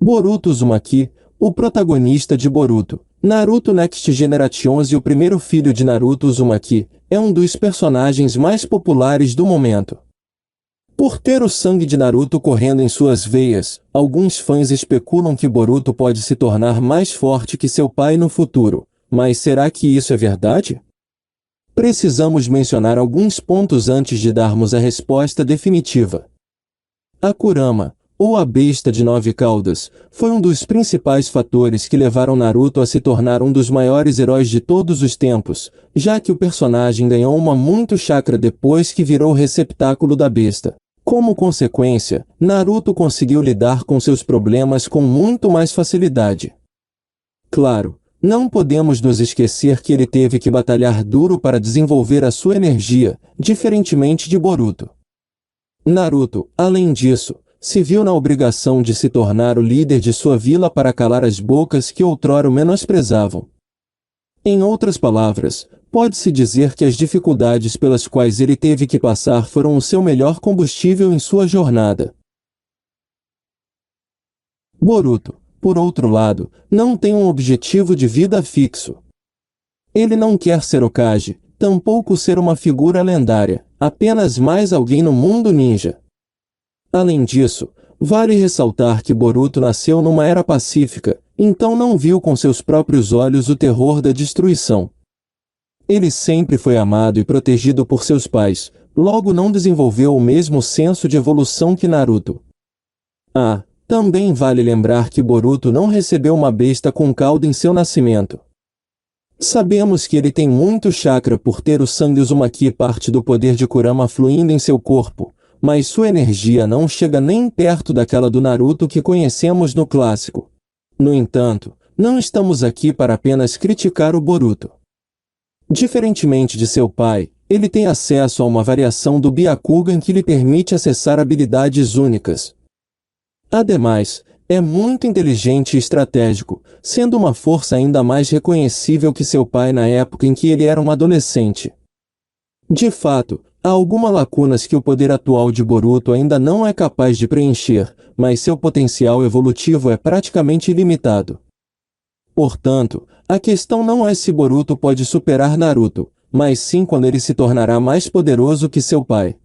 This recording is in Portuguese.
Boruto Uzumaki, o protagonista de Boruto, Naruto Next Generations e o primeiro filho de Naruto Uzumaki, é um dos personagens mais populares do momento. Por ter o sangue de Naruto correndo em suas veias, alguns fãs especulam que Boruto pode se tornar mais forte que seu pai no futuro, mas será que isso é verdade? Precisamos mencionar alguns pontos antes de darmos a resposta definitiva. A Kurama, ou a besta de 9 caudas, foi um dos principais fatores que levaram Naruto a se tornar um dos maiores heróis de todos os tempos, já que o personagem ganhou muito chakra depois que virou o receptáculo da besta. Como consequência, Naruto conseguiu lidar com seus problemas com muito mais facilidade. Claro, não podemos nos esquecer que ele teve que batalhar duro para desenvolver a sua energia, diferentemente de Boruto. Naruto, além disso, se viu na obrigação de se tornar o líder de sua vila para calar as bocas que outrora o menosprezavam. Em outras palavras, pode-se dizer que as dificuldades pelas quais ele teve que passar foram o seu melhor combustível em sua jornada. Boruto, por outro lado, não tem um objetivo de vida fixo. Ele não quer ser Hokage, tampouco ser uma figura lendária, apenas mais alguém no mundo ninja. Além disso, vale ressaltar que Boruto nasceu numa era pacífica, então não viu com seus próprios olhos o terror da destruição. Ele sempre foi amado e protegido por seus pais, logo não desenvolveu o mesmo senso de evolução que Naruto. Também vale lembrar que Boruto não recebeu uma besta com cauda em seu nascimento. Sabemos que ele tem muito chakra por ter o sangue Uzumaki, parte do poder de Kurama fluindo em seu corpo, mas sua energia não chega nem perto daquela do Naruto que conhecemos no clássico. No entanto, não estamos aqui para apenas criticar o Boruto. Diferentemente de seu pai, ele tem acesso a uma variação do Byakugan que lhe permite acessar habilidades únicas. Ademais, é muito inteligente e estratégico, sendo uma força ainda mais reconhecível que seu pai na época em que ele era um adolescente. De fato, há algumas lacunas que o poder atual de Boruto ainda não é capaz de preencher, mas seu potencial evolutivo é praticamente ilimitado. Portanto, a questão não é se Boruto pode superar Naruto, mas sim quando ele se tornará mais poderoso que seu pai.